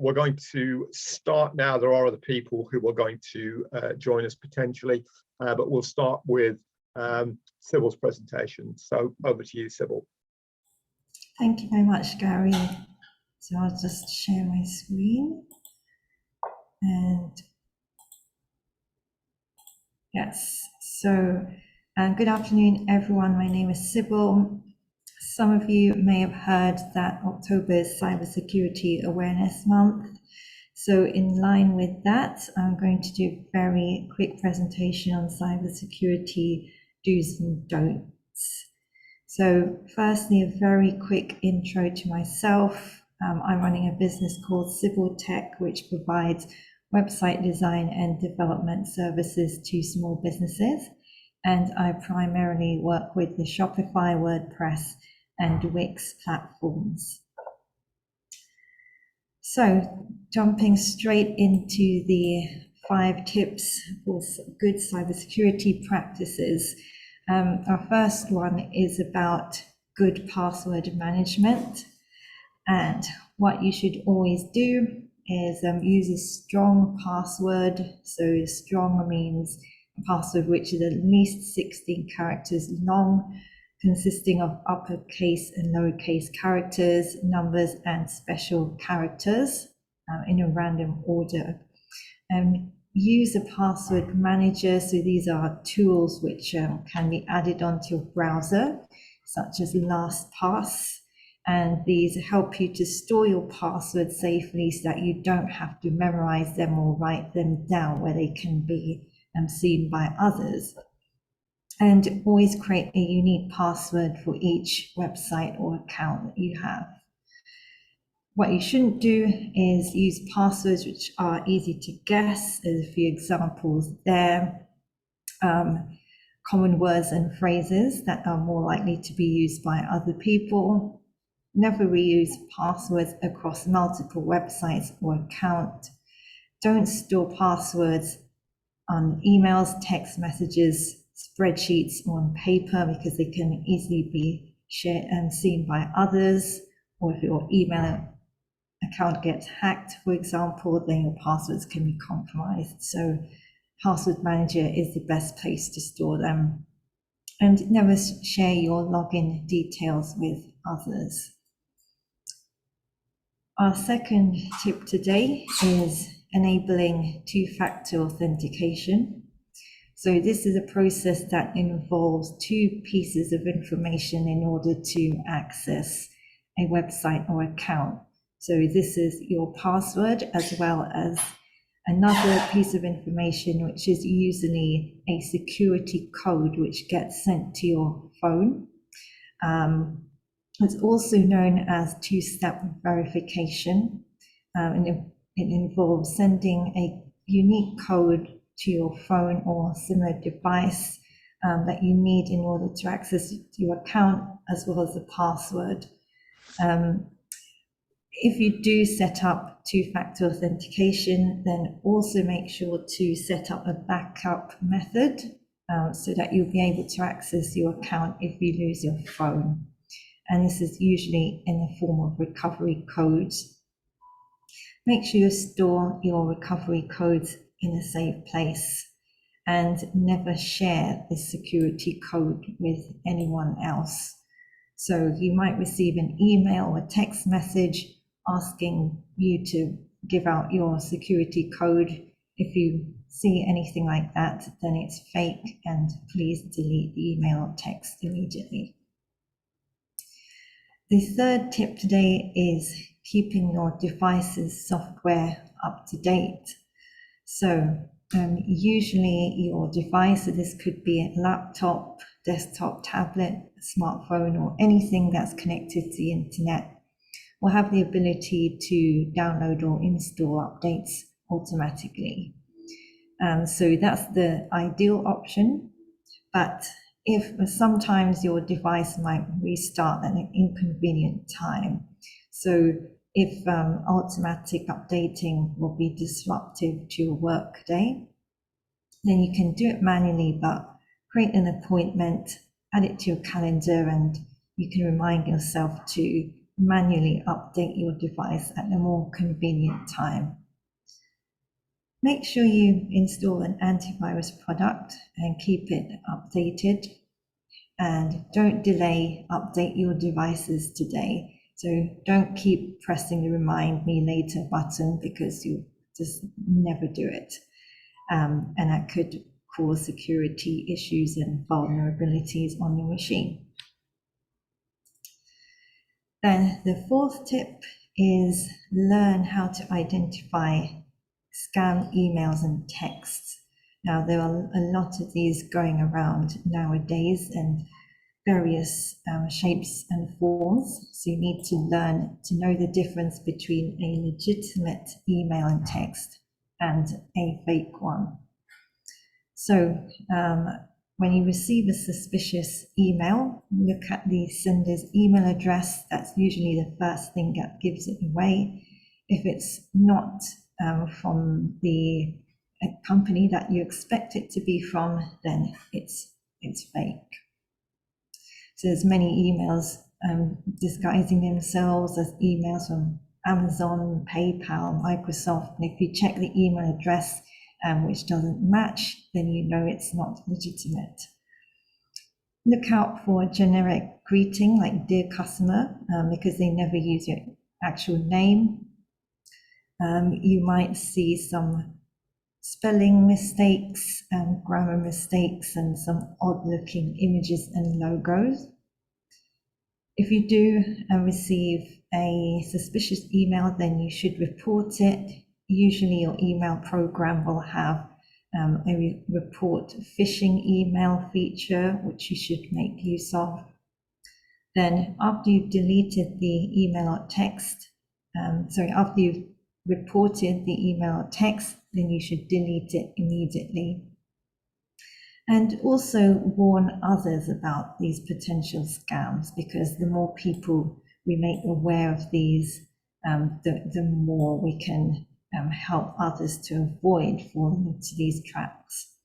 we're going to start now. There are other people who are going to join us potentially, but we'll start with Sybil's presentation. So over to you, Sybil. Thank you very much, Gary. So I'll just share my screen. And yes, so good afternoon, everyone. My name is Sybil. Some of you may have heard that October is Cybersecurity Awareness Month. So in line with that, I'm going to do a very quick presentation on cybersecurity do's and don'ts. So firstly, a very quick intro to myself. I'm running a business called Sybil Tech, which provides website design and development services to small businesses. And I primarily work with the Shopify, WordPress, and Wix platforms. So jumping straight into the 5 tips for good cybersecurity practices. Our first one is about good password management. And what you should always do is use a strong password. So strong means a password which is at least 16 characters long, consisting of uppercase and lowercase characters, numbers, and special characters in a random order. Use a password manager. So these are tools which can be added onto your browser, such as LastPass. And these help you to store your passwords safely so that you don't have to memorize them or write them down where they can be seen by others. And always create a unique password for each website or account that you have. What you shouldn't do is use passwords which are easy to guess. There's a few examples there. Common words and phrases that are more likely to be used by other people. Never reuse passwords across multiple websites or accounts. Don't store passwords on emails, text messages, spreadsheets, or on paper, because they can easily be shared and seen by others. Or if your email account gets hacked, for example, then your passwords can be compromised. So password manager is the best place to store them. And never share your login details with others. Our second tip today is enabling two-factor authentication. So this is a process that involves 2 pieces of information in order to access a website or account. So this is your password as well as another piece of information, which is usually a security code which gets sent to your phone. It's also known as two-step verification, and it involves sending a unique code to your phone or similar device that you need in order to access your account as well as the password. If you do set up two-factor authentication, then also make sure to set up a backup method so that you'll be able to access your account if you lose your phone. And this is usually in the form of recovery codes. Make sure you store your recovery codes in a safe place and never share this security code with anyone else. So you might receive an email or a text message asking you to give out your security code. If you see anything like that, then it's fake, and please delete the email or text immediately. The third tip today is keeping your device's software up to date. So usually your device, so this could be a laptop, desktop, tablet, smartphone, or anything that's connected to the internet, will have the ability to download or install updates automatically. So that's the ideal option. But if sometimes your device might restart at an inconvenient time. So if automatic updating will be disruptive to your work day, then you can do it manually, but create an appointment, add it to your calendar, and you can remind yourself to manually update your device at a more convenient time. Make sure you install an antivirus product and keep it updated. And don't delay, update your devices today. So don't keep pressing the remind me later button because you just never do it. And that could cause security issues and vulnerabilities on your machine. Then the fourth tip is learn how to identify scam emails and texts. Now, there are a lot of these going around nowadays and various shapes and forms. So you need to learn to know the difference between a legitimate email and text and a fake one. So when you receive a suspicious email, look at the sender's email address. That's usually the first thing that gives it away. If it's not from the company that you expect it to be from, then it's fake. So there's many emails disguising themselves as emails from Amazon, PayPal, Microsoft. And if you check the email address which doesn't match, then you know it's not legitimate. Look out for a generic greeting like "Dear Customer," because they never use your actual name. You might see some spelling mistakes, grammar mistakes, and some odd-looking images and logos. If you do receive a suspicious email, then you should report it. Usually your email program will have a report phishing email feature, which you should make use of. Then after you've deleted the email or text, after you've reported the email or text, then you should delete it immediately. And also warn others about these potential scams, because the more people we make aware of these, the more we can help others to avoid falling into these traps.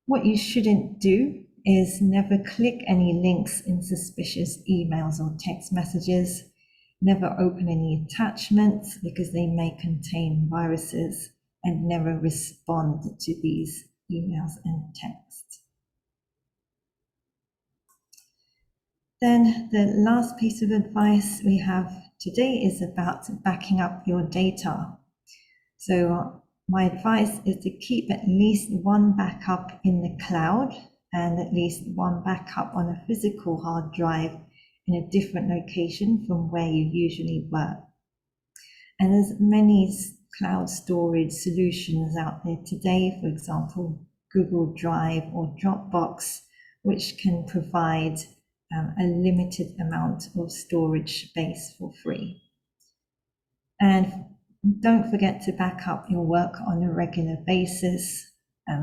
What you shouldn't do is never click any links in suspicious emails or text messages. Never open any attachments because they may contain viruses, and never respond to these emails and texts. Then the last piece of advice we have today is about backing up your data. So my advice is to keep at least one backup in the cloud and at least one backup on a physical hard drive in a different location from where you usually work. And there's many cloud storage solutions out there today, for example, Google Drive or Dropbox, which can provide a limited amount of storage space for free. And don't forget to back up your work on a regular basis.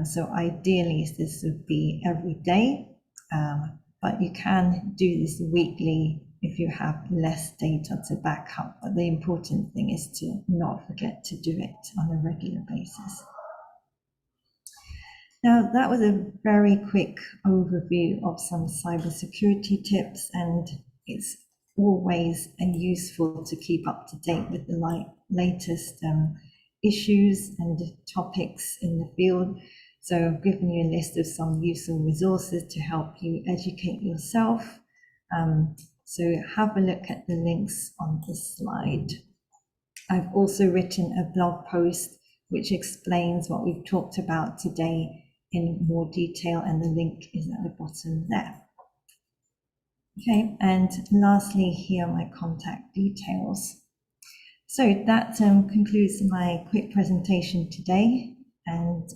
So ideally this would be every day, but you can do this weekly if you have less data to back up. But the important thing is to not forget to do it on a regular basis. Now, that was a very quick overview of some cybersecurity tips, and it's always useful to keep up to date with the latest issues and topics in the field. So I've given you a list of some useful resources to help you educate yourself. So have a look at the links on this slide. I've also written a blog post which explains what we've talked about today in more detail, and the link is at the bottom there. Okay, and lastly, here are my contact details. So that concludes my quick presentation today. And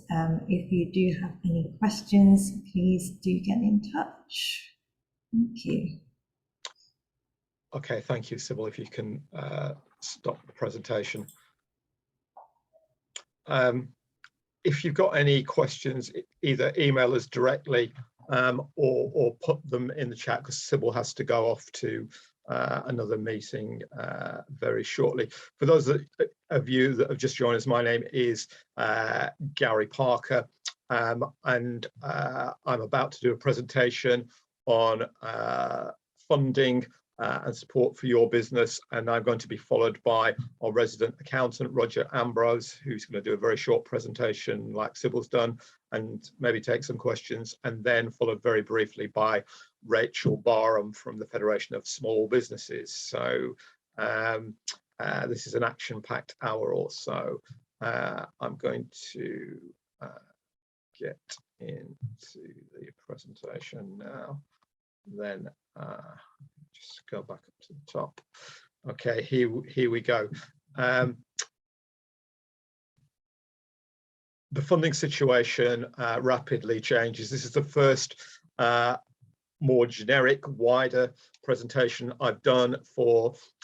if you do have any questions, please do get in touch. Thank you. Okay, thank you, Sybil. If you can stop the presentation. If you've got any questions, either email us directly or put them in the chat, because Sybil has to go off to another meeting very shortly. For those of you that have just joined us, my name is Gary Parker, and I'm about to do a presentation on funding and support for your business. And I'm going to be followed by our resident accountant, Roger Ambrose, who's going to do a very short presentation like Sybil's done, and maybe take some questions, and then followed very briefly by Rachel Barham from the Federation of Small Businesses. So this is an action-packed hour or so. I'm going to get into the presentation now. Then just go back up to the top. Okay, here we go. The funding situation rapidly changes. This is the first more generic, wider presentation I've done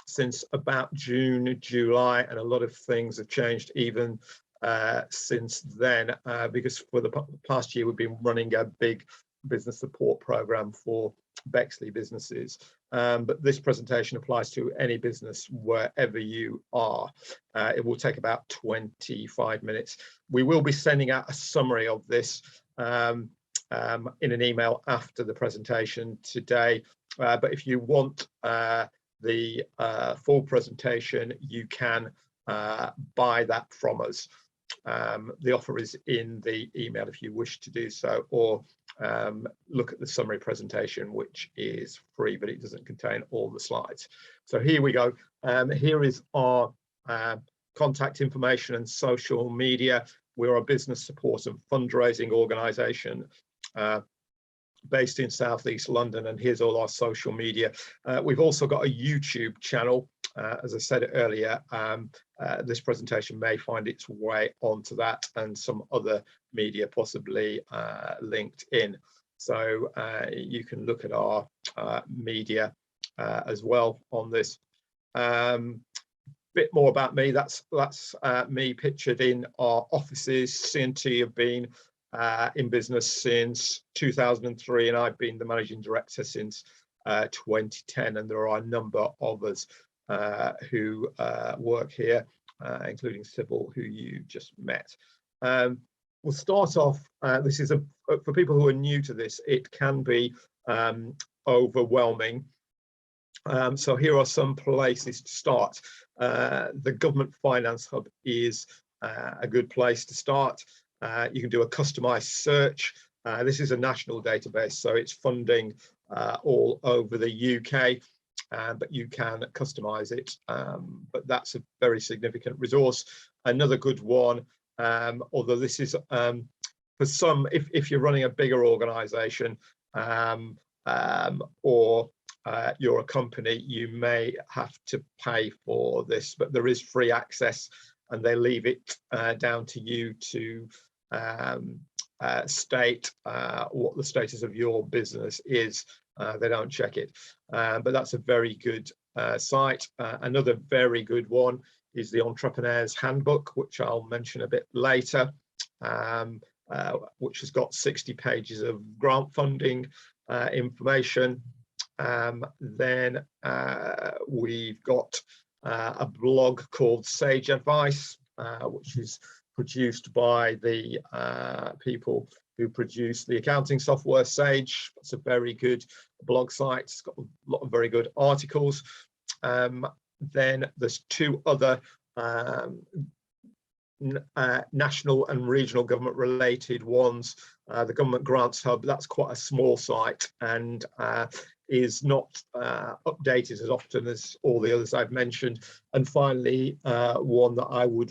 since about June, July, and a lot of things have changed even since then, because for the past year we've been running a big business support program for Bexley businesses. But this presentation applies to any business wherever you are. It will take about 25 minutes. We will be sending out a summary of this in an email after the presentation today. But if you want the full presentation, you can buy that from us. The offer is in the email if you wish to do so, or look at the summary presentation, which is free, but it doesn't contain all the slides. So here we go. Here is our contact information and social media. We're a business support and fundraising organisation based in Southeast London, and here's all our social media. We've also got a YouTube channel. As I said earlier, this presentation may find its way onto that and some other media possibly linked in. So you can look at our media as well on this. Bit more about me. That's me pictured in our offices. C&T have been in business since 2003, and I've been the managing director since 2010, and there are a number of us who work here, including Sybil, who you just met. We'll start off, this is for people who are new to this, it can be overwhelming. So here are some places to start. The Government Finance Hub is a good place to start. You can do a customized search. This is a national database, so it's funding all over the UK. But you can customize it, but that's a very significant resource. Another good one, although this is for some, if you're running a bigger organization or you're a company, you may have to pay for this, but there is free access, and they leave it down to you to state what the status of your business is. They don't check it, but that's a very good site. Another very good one is the Entrepreneur's Handbook, which I'll mention a bit later, which has got 60 pages of grant funding information. Then we've got a blog called Sage Advice, which is produced by the people who produce the accounting software Sage. It's a very good blog site. It's got a lot of very good articles. Then there's two other national and regional government related ones. The Government Grants Hub, that's quite a small site and is not updated as often as all the others I've mentioned. And finally, another one I would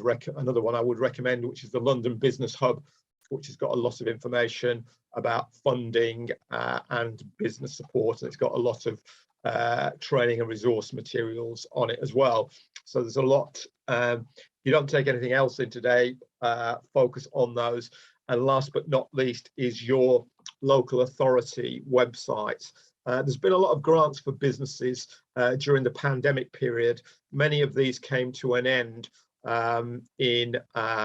recommend, which is the London Business Hub, which has got a lot of information about funding and business support, and it's got a lot of training and resource materials on it as well. So there's a lot. You don't take anything else in today, focus on those. And last but not least is your local authority website. There's been a lot of grants for businesses during the pandemic period. Many of these came to an end in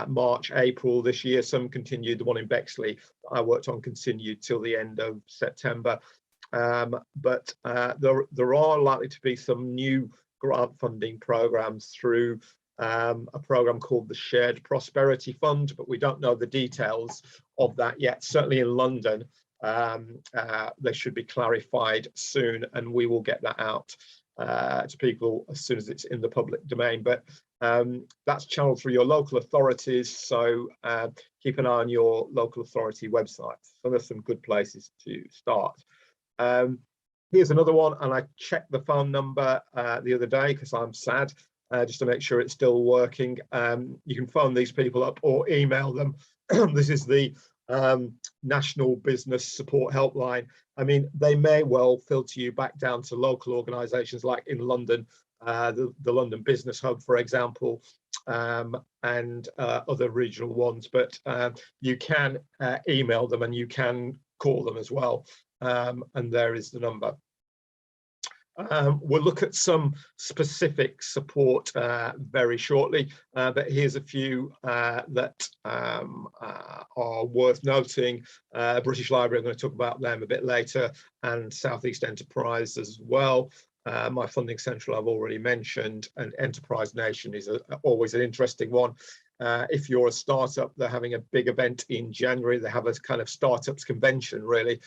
March, April this year. Some continued. The one in Bexley I worked on continued till the end of September. But there are likely to be some new grant funding programs through a program called the Shared Prosperity Fund, but we don't know the details of that yet. Certainly in London, they should be clarified soon, and we will get that out to people as soon as it's in the public domain. But that's channeled through your local authorities, so keep an eye on your local authority website. So there's some good places to start. Here's another one, and I checked the phone number the other day because I'm sad, just to make sure it's still working. You can phone these people up or email them. This is the National Business Support Helpline. I mean, they may well filter you back down to local organisations like in London, the London Business Hub, for example, and other regional ones, but you can email them and you can call them as well, and there is the number. We'll look at some specific support very shortly, but here's a few that are worth noting. British Library, I'm going to talk about them a bit later, and South East Enterprise as well. My Funding Central I've already mentioned, and Enterprise Nation is always an interesting one. If you're a startup, they're having a big event in January. They have a kind of startups convention, really,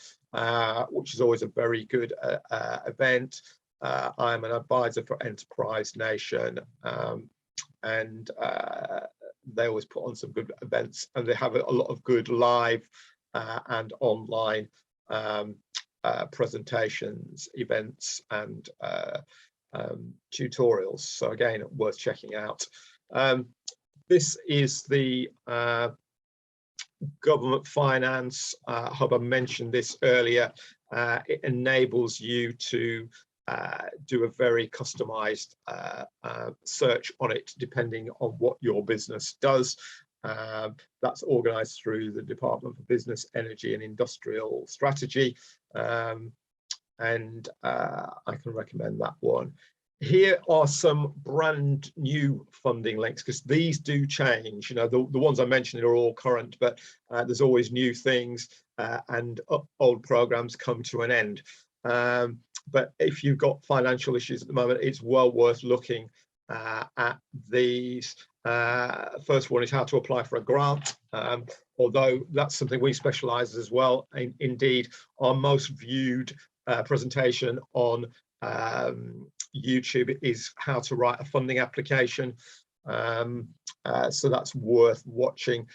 which is always a very good event. I'm an advisor for Enterprise Nation, and they always put on some good events, and they have a lot of good live and online presentations, events, and tutorials. So again, worth checking out. This is the government finance hub. I mentioned this earlier. It enables you to do a very customized search on it, depending on what your business does. That's organized through the Department for Business, Energy and Industrial Strategy, and I can recommend that one. Here are some brand new funding links, because these do change. You know, the ones I mentioned are all current, but there's always new things, and old programs come to an end. But if you've got financial issues at the moment, it's well worth looking at these. First one is how to apply for a grant, although that's something we specialize as well. Indeed, our most viewed presentation on YouTube is how to write a funding application, so that's worth watching.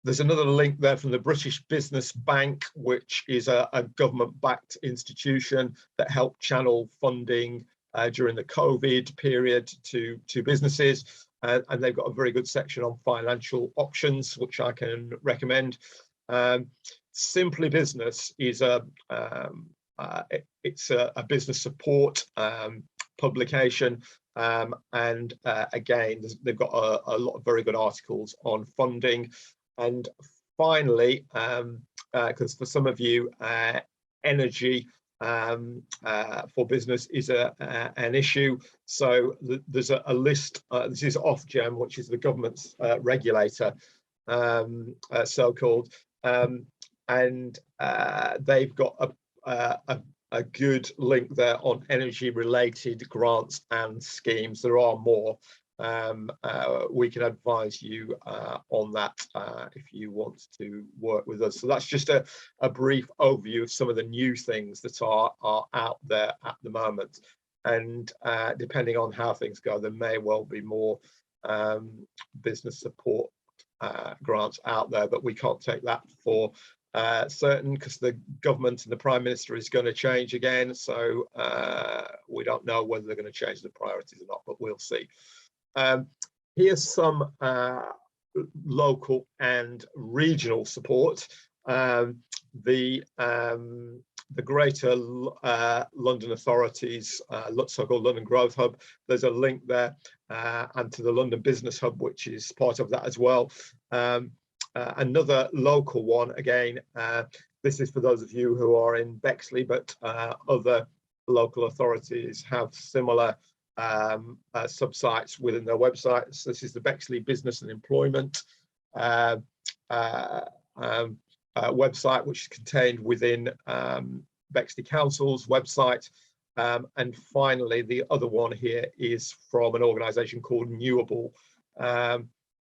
There's another link there from the British Business Bank, which is a government-backed institution that helped channel funding during the COVID period to businesses, and they've got a very good section on financial options, which I can recommend. Simply Business is it's a business support publication, and again, they've got a lot of very good articles on funding. And finally, because for some of you, energy for business is an issue, so there's a list. This is Ofgem, which is the government's regulator, so-called, and they've got a good link there on energy related grants and schemes. There are more. We can advise you on that if you want to work with us. So that's just a brief overview of some of the new things that are out there at the moment, and depending on how things go, there may well be more business support grants out there, but we can't take that for certain, because the government and the Prime Minister is going to change again, so we don't know whether they're going to change the priorities or not, but we'll see. Here's some local and regional support. The Greater London Authorities, so-called London Growth Hub, there's a link there, and to the London Business Hub, which is part of that as well. Another local one, again, this is for those of you who are in Bexley, but other local authorities have similar sub-sites within their websites. This is the Bexley Business and Employment website, which is contained within Bexley Council's website. And finally, the other one here is from an organisation called Newable,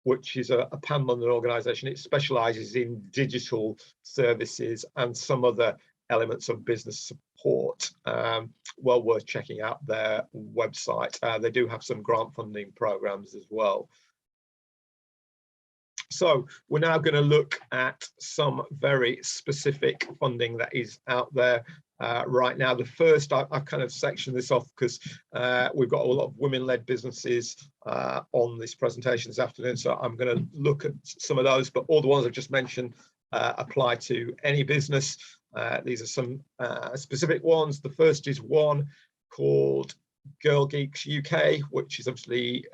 which is a pan-London organisation. It specialises in digital services and some other elements of business support, well worth checking out their website. They do have some grant funding programs as well. So we're now going to look at some very specific funding that is out there right now. The first, I've kind of sectioned this off because we've got a lot of women-led businesses on this presentation this afternoon. So I'm going to look at some of those, but all the ones I've just mentioned apply to any business. These are some specific ones. The first is one called Girl Geeks UK, which is obviously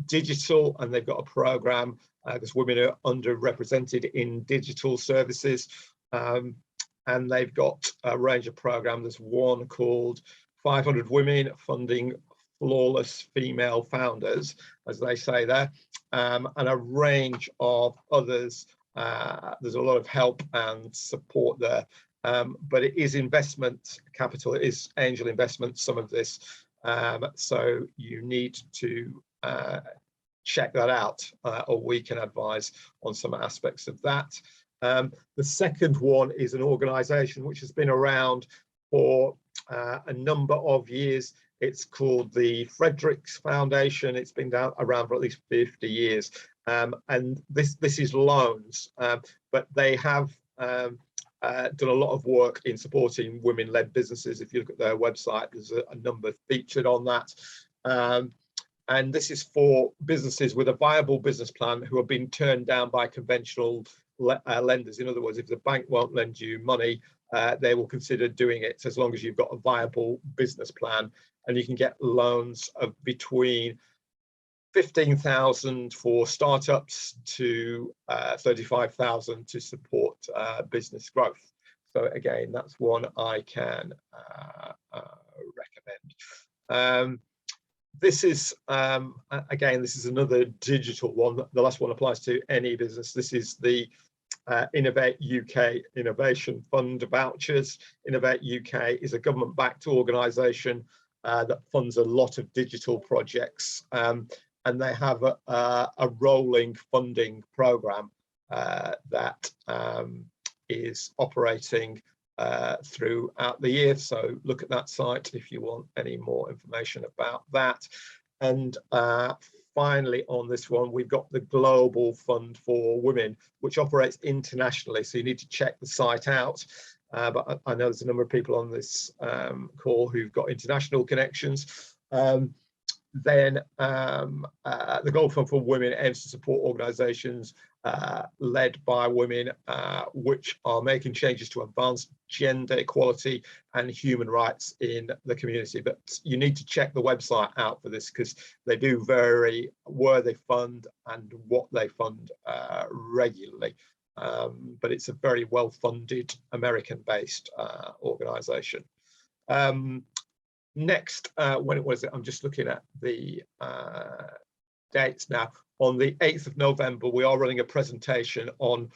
digital, and they've got a program because women are underrepresented in digital services, and they've got a range of programs. There's one called 500 Women Funding Flawless Female Founders, as they say there, and a range of others. There's a lot of help and support there, but it is investment capital, it is angel investment, some of this, so you need to check that out, or we can advise on some aspects of that. The second one is an organization which has been around for a number of years. It's called the Fredericks Foundation. It's been around for at least 50 years. And this is loans, but they have done a lot of work in supporting women-led businesses. If you look at their website, there's a number featured on that. And this is for businesses with a viable business plan who have been turned down by conventional lenders. In other words, if the bank won't lend you money, they will consider doing it as long as you've got a viable business plan. And you can get loans of between 15,000 for startups to 35,000 to support business growth. So again, that's one I can recommend. This is, again, this is another digital one. The last one applies to any business. This is the Innovate UK Innovation Fund vouchers. Innovate UK is a government-backed organisation that funds a lot of digital projects, and they have a rolling funding programme that is operating throughout the year. So look at that site if you want any more information about that. And finally, on this one, we've got the Global Fund for Women, which operates internationally. So you need to check the site out. But I know there's a number of people on this call who've got international connections. Then the Global Fund for Women aims to support organisations led by women which are making changes to advance gender equality and human rights in the community. But you need to check the website out for this because they do vary where they fund and what they fund regularly. But it's a very well-funded American-based organisation. Next, when was it? I'm just looking at the dates now. On the 8th of November, we are running a presentation on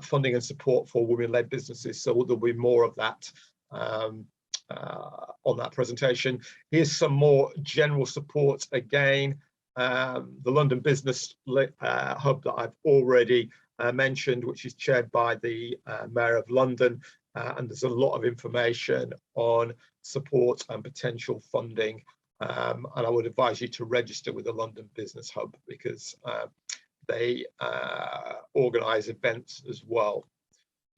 funding and support for women-led businesses. So there'll be more of that on that presentation. Here's some more general support again. The London Business Hub that I've already mentioned, which is chaired by the Mayor of London. And there's a lot of information on support and potential funding. And I would advise you to register with the London Business Hub because they organise events as well.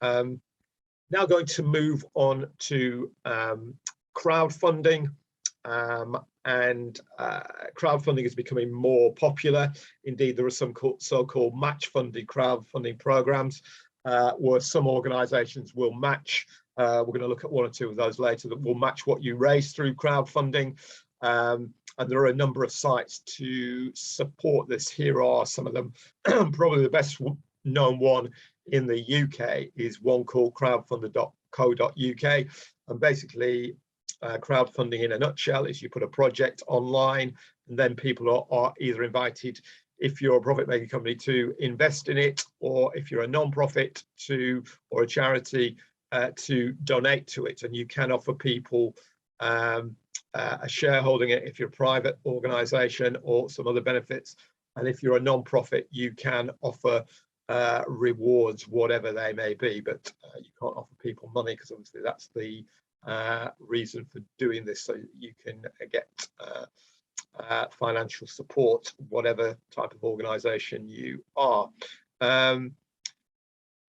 Now going to move on to crowdfunding. And crowdfunding is becoming more popular. Indeed, there are some so-called match-funded crowdfunding programs where some organisations will match. We're going to look at one or two of those later that will match what you raise through crowdfunding. And there are a number of sites to support this. Here are some of them. Probably the best known one in the UK is one called crowdfunder.co.uk. And basically, crowdfunding in a nutshell is you put a project online and then people are either invited, if you're a profit-making company, to invest in it, or if you're a non-profit or a charity, to donate to it. And you can offer people a shareholding it if you're a private organisation or some other benefits. And if you're a non-profit, you can offer rewards, whatever they may be, but you can't offer people money because obviously that's the reason for doing this, so you can get financial support, whatever type of organization you are.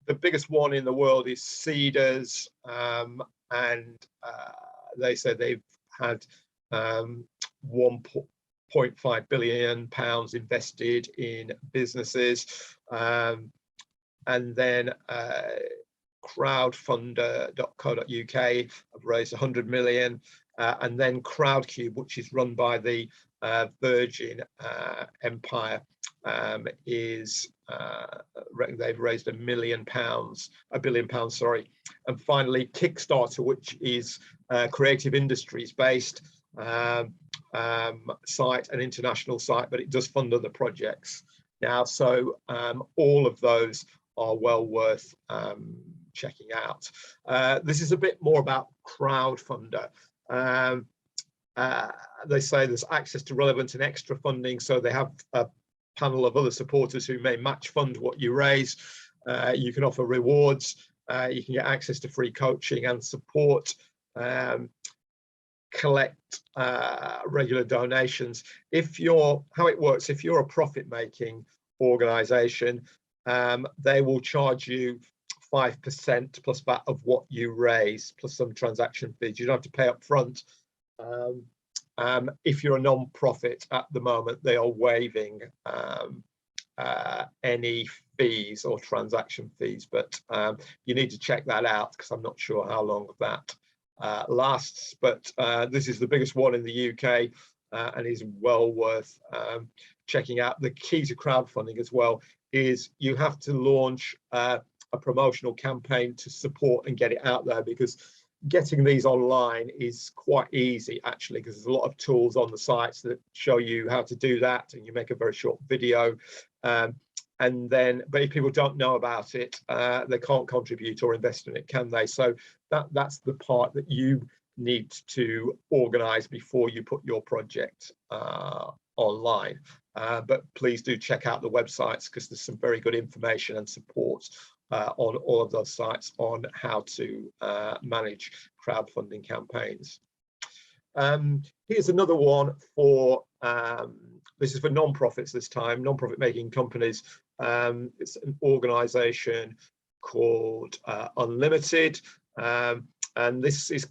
The biggest one in the world is Cedars, and they said they've had 1.5 billion pounds invested in businesses, and then crowdfunder.co.uk have raised 100 million, and then Crowdcube, which is run by the Virgin Empire, is they've raised £1 billion, sorry. And finally, Kickstarter, which is creative industries based site, an international site, but it does fund other projects now. So all of those are well worth checking out. This is a bit more about Crowdfunder. They say there's access to relevant and extra funding, so they have a panel of other supporters who may match fund what you raise. You can offer rewards, you can get access to free coaching and support, collect regular donations. How it works, if you're a profit-making organization, they will charge you 5% plus VAT of what you raise, plus some transaction fees. You don't have to pay up front. If you're a non-profit at the moment, they are waiving any fees or transaction fees, but you need to check that out because I'm not sure how long that lasts. But this is the biggest one in the UK and is well worth checking out. The key to crowdfunding as well is you have to launch a promotional campaign to support and get it out there, because getting these online is quite easy actually, because there's a lot of tools on the sites that show you how to do that, and you make a very short video, and then but if people don't know about it, they can't contribute or invest in it, can they? So that's the part that you need to organize before you put your project online. But please do check out the websites, because there's some very good information and support on all of those sites on how to manage crowdfunding campaigns. Here's another one for, this is for non-profits this time, non-profit making companies. It's an organization called Unlimited, and this is a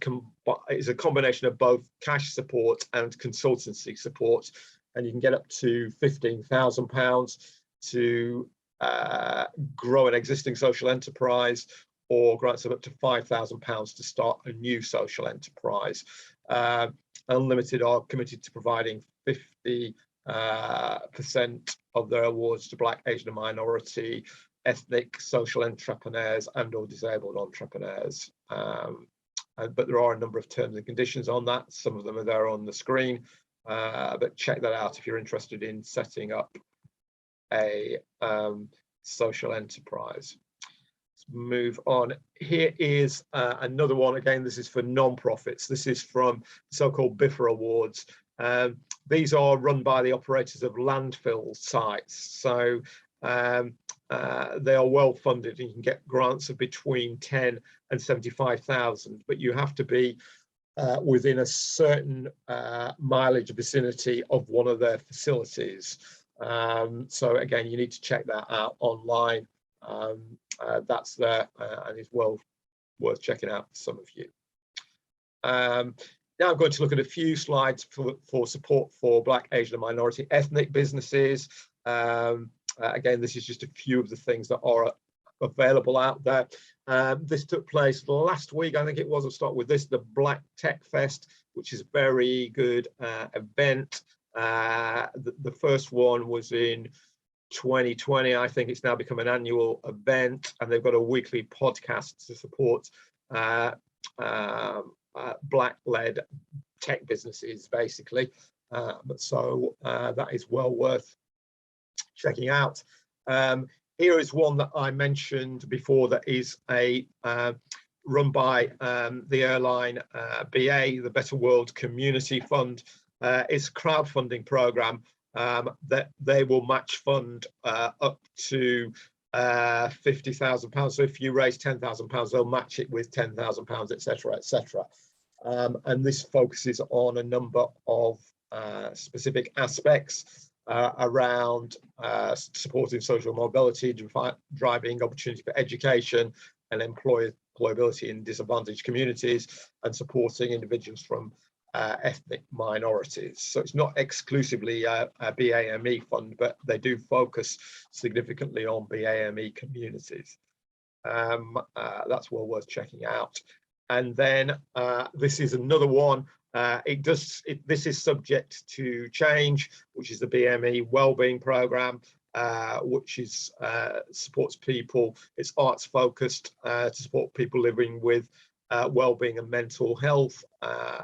combination of both cash support and consultancy support, and you can get up to £15,000 to grow an existing social enterprise, or grants of up to £5,000 to start a new social enterprise. Unlimited are committed to providing 50% of their awards to Black, Asian and minority, ethnic, social entrepreneurs and or disabled entrepreneurs. But there are a number of terms and conditions on that. Some of them are there on the screen, but check that out if you're interested in setting up a social enterprise. Let's move on. Here is another one. Again, this is for non-profits. This is from the so-called BIFA Awards. These are run by the operators of landfill sites. So they are well funded, and you can get grants of between 10 and 75,000, but you have to be within a certain mileage vicinity of one of their facilities. So again, you need to check that out online. That's there and is well worth checking out for some of you. Now I'm going to look at a few slides for support for Black, Asian and minority ethnic businesses. Again, this is just a few of the things that are available out there. This took place last week, I think it was. I'll start with this, the Black Tech Fest, which is a very good event. The first one was in 2020. I think it's now become an annual event, and they've got a weekly podcast to support Black-led tech businesses, basically. That is well worth checking out. Here is one that I mentioned before that is a run by the airline BA, the Better World Community Fund. It's a crowdfunding program that they will match fund up to £50,000. So if you raise £10,000, they'll match it with £10,000, etc., etc. and this focuses on a number of specific aspects around supporting social mobility, driving opportunity for education and employability in disadvantaged communities, and supporting individuals from ethnic minorities. So it's not exclusively a BAME fund, but they do focus significantly on BAME communities. That's well worth checking out. And then this is another one. This is subject to change, which is the BME Wellbeing Programme, which is supports people. It's arts focused to support people living with wellbeing and mental health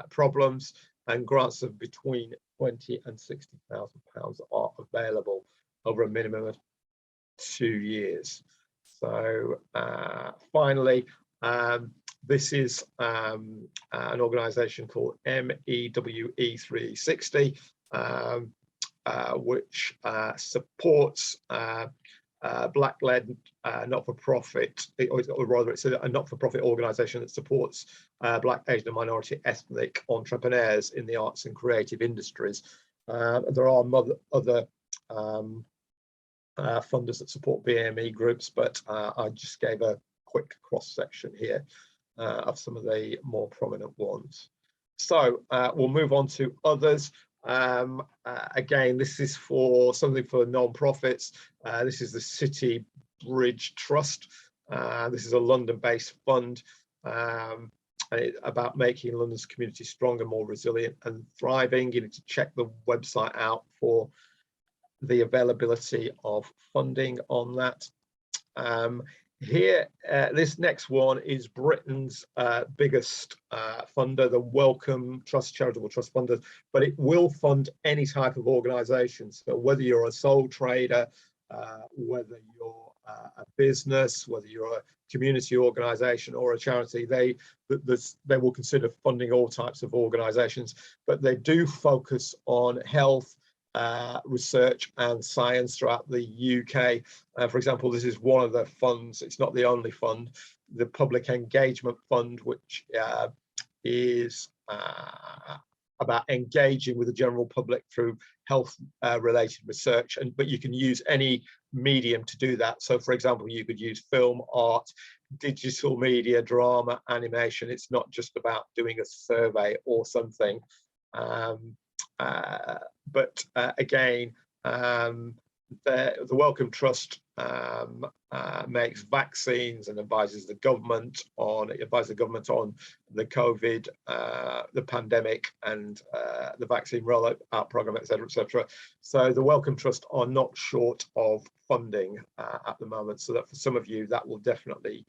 problems, and grants of between £20,000 and £60,000 are available over a minimum of 2 years. So finally, this is an organisation called MEWE 360, which supports Black-led not-for-profit, or rather it's a not-for-profit organisation that supports Black, Asian and minority ethnic entrepreneurs in the arts and creative industries. There are other funders that support BME groups, but I just gave a quick cross-section here of some of the more prominent ones. So we'll move on to others. Again, this is for something for non-profits. This is the City Bridge Trust. This is a London-based fund about making London's community stronger, more resilient and thriving. You need to check the website out for the availability of funding on that. Here, this next one is Britain's biggest funder, the Wellcome Trust, charitable trust funder, but it will fund any type of organisation. So whether you're a sole trader, whether you're a business, whether you're a community organisation or a charity, they will consider funding all types of organisations, but they do focus on health, research and science throughout the UK. For example, this is one of the funds, it's not the only fund, the Public Engagement Fund, which is about engaging with the general public through health related research, but you can use any medium to do that. So for example, you could use film, art, digital media, drama, animation. It's not just about doing a survey or something. But again, the Wellcome Trust makes vaccines and advises the government on the COVID, the pandemic, and the vaccine rollout program, etc., etc. So the Wellcome Trust are not short of funding at the moment. So that for some of you, that will definitely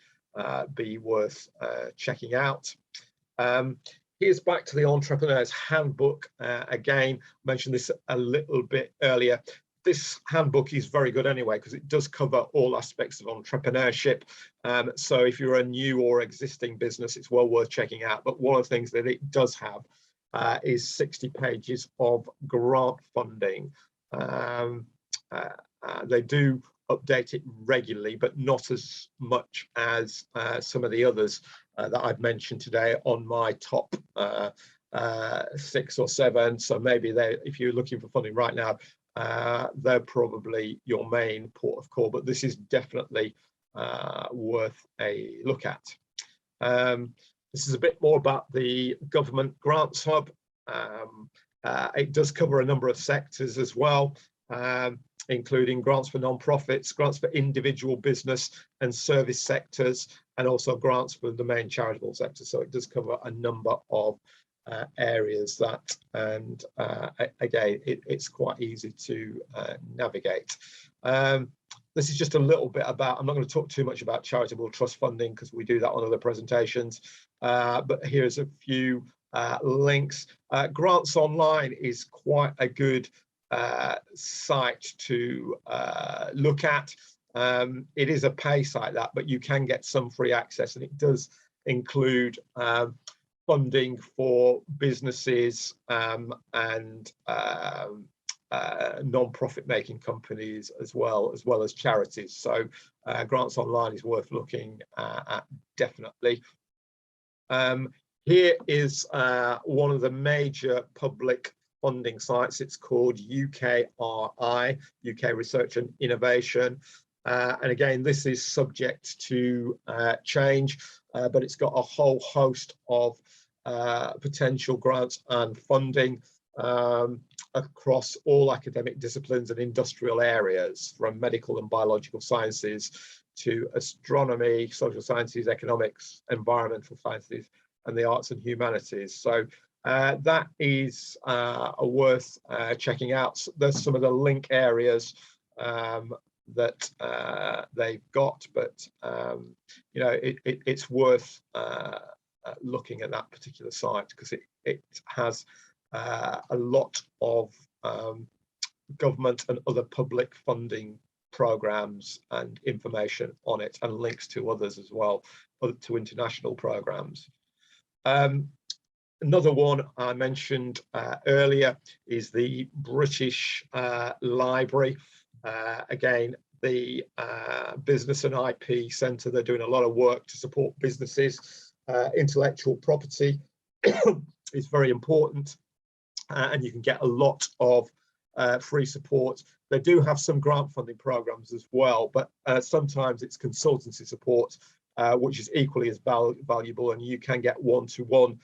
be worth checking out. Here's back to the Entrepreneur's Handbook. Again, I mentioned this a little bit earlier. This handbook is very good anyway, because it does cover all aspects of entrepreneurship. So if you're a new or existing business, it's well worth checking out. But one of the things that it does have is 60 pages of grant funding. They do update it regularly, but not as much as some of the others that I've mentioned today on my top 6 or 7. So maybe if you're looking for funding right now, they're probably your main port of call, but this is definitely worth a look at. This is a bit more about the Government Grants Hub. It does cover a number of sectors as well, including grants for non-profits, grants for individual business and service sectors, and also grants for the main charitable sector. So it does cover a number of areas that, and again, it's quite easy to navigate. This is just a little bit about, I'm not going to talk too much about charitable trust funding because we do that on other presentations, but here's a few links. Grants Online is quite a good site to look at. It is a pay site, but you can get some free access, and it does include funding for businesses and non-profit making companies as well as charities. So Grants Online is worth looking at, definitely. Here is one of the major public funding sites. It's called UKRI, UK Research and Innovation. And again, this is subject to change, but it's got a whole host of potential grants and funding across all academic disciplines and industrial areas, from medical and biological sciences to astronomy, social sciences, economics, environmental sciences, and the arts and humanities. So that is worth checking out. There's some of the link areas that they've got, but you know, it's worth looking at that particular site, because it has a lot of government and other public funding programs and information on it, and links to others as well, to international programs. Another one I mentioned earlier is the British Library. Again, the Business and IP Centre, they're doing a lot of work to support businesses. Intellectual property is very important, and you can get a lot of free support. They do have some grant funding programs as well, but sometimes it's consultancy support, which is equally as valuable, and you can get one-to-one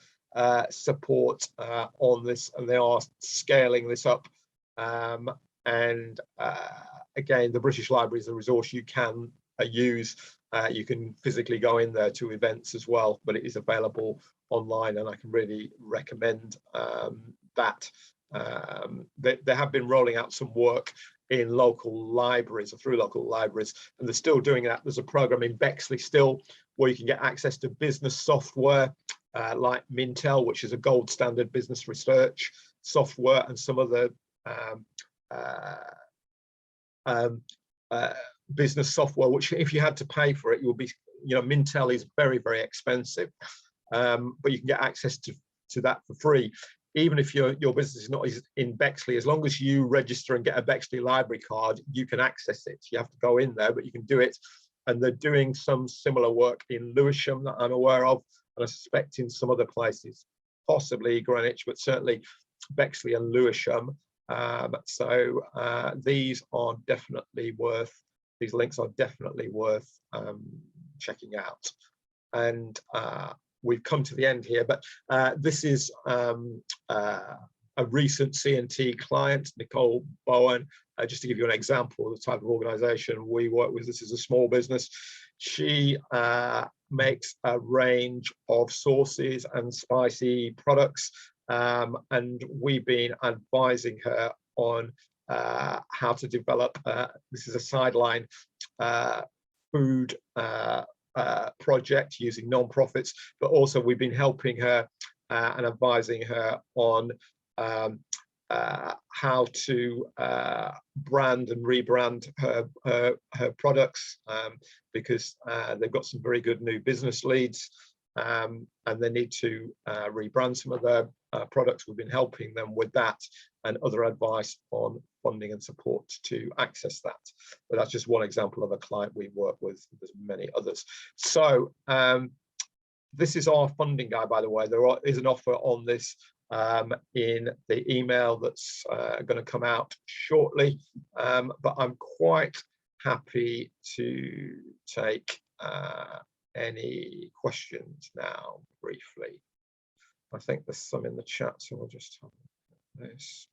support on this, and they are scaling this up. Again, the British Library is a resource you can use. You can physically go in there to events as well, but it is available online, and I can really recommend that. They have been rolling out some work in local libraries, or through local libraries, and they're still doing that. There's a program in Bexley still where you can get access to business software like Mintel, which is a gold standard business research software, and some other business software, which if you had to pay for it, you'll be, you know, Mintel is very, very expensive, but you can get access to that for free. Even if your business is not in Bexley, as long as you register and get a Bexley library card, you can access it. You have to go in there, but you can do it. And they're doing some similar work in Lewisham that I'm aware of, and I suspect in some other places, possibly Greenwich, but certainly Bexley and Lewisham. So these are definitely worth, these links are definitely worth checking out. And we've come to the end here, but this is a recent C&T client, Nicole Bowen. Just to give you an example of the type of organization we work with, this is a small business. She makes a range of sauces and spicy products, and we've been advising her on how to develop, this is a sideline food project using non-profits, but also we've been helping her and advising her on how to brand and rebrand her products, because they've got some very good new business leads, and they need to rebrand some of their products. We've been helping them with that, and other advice on funding and support to access that. But that's just one example of a client we work with. There's many others. So this is our funding guide, by the way. There is an offer on this in the email that's going to come out shortly, but I'm quite happy to take any questions now briefly. I think there's some in the chat, so we'll just have this.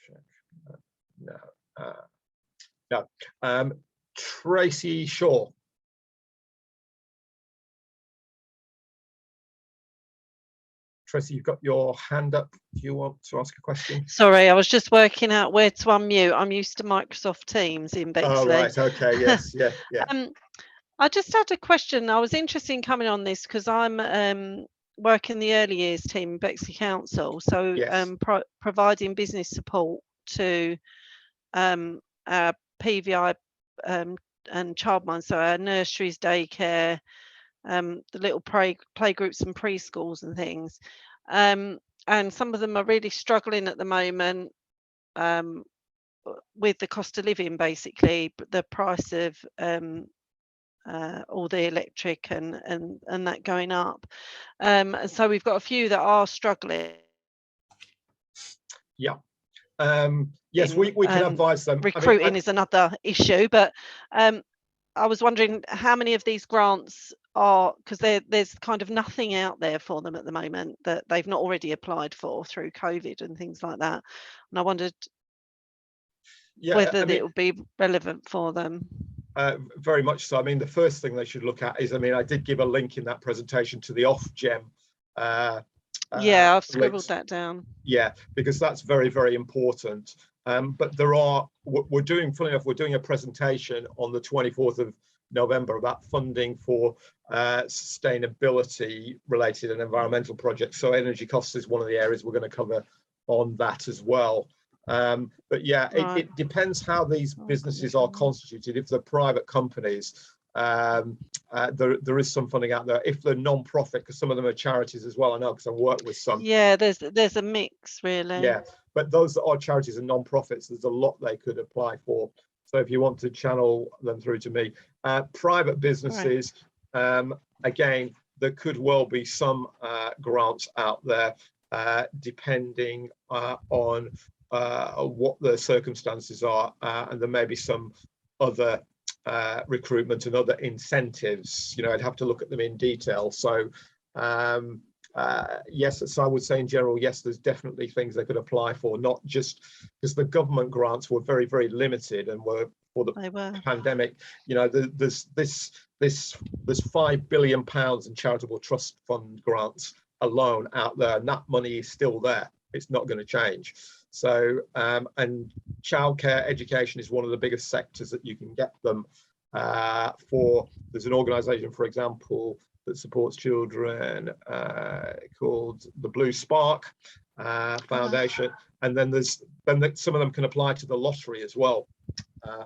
Check. No. Tracy Shaw. Tracy, you've got your hand up. Do you want to ask a question? Sorry, I was just working out where to unmute. I'm used to Microsoft Teams in Bexley. Oh, right. Okay. Yes. Yeah. I just had a question. I was interested in coming on this because I'm working the early years team in Bexley Council, so yes. Providing business support to our PVI and childmind, so our nurseries, daycare, the little playgroups and preschools and things, and some of them are really struggling at the moment. with the cost of living, basically, the price of all the electric and that going up. So we've got a few that are struggling. Yeah. Yes, we can advise them. Recruiting is another issue, but I was wondering how many of these grants are, because there's kind of nothing out there for them at the moment that they've not already applied for through COVID and things like that. And I wondered whether it would be relevant for them. Very much so. I mean, the first thing they should look at is, I did give a link in that presentation to the Ofgem. Yeah, I've scribbled that down. Yeah, because that's very, very important. But we're doing a presentation on the 24th of November about funding for sustainability related and environmental projects. So energy costs is one of the areas we're going to cover on that as well. But yeah, it depends how these businesses are constituted. If they're private companies, there is some funding out there. If they're non-profit, because some of them are charities as well, I know because I've worked with some. Yeah, there's a mix, really. Yeah, but those that are charities and non-profits, there's a lot they could apply for. So if you want to channel them through to me, private businesses, again, there could well be some grants out there, depending on what the circumstances are, and there may be some other recruitment and other incentives. I'd have to look at them in detail. So yes, so I would say in general, yes, there's definitely things they could apply for, not just because the government grants were very, very limited and were for the pandemic. There's £5 billion in charitable trust fund grants alone out there, and that money is still there. It's not going to change. So and childcare education is one of the biggest sectors that you can get them for. There's an organisation, for example, that supports children called the Blue Spark Foundation, and then some of them can apply to the lottery as well,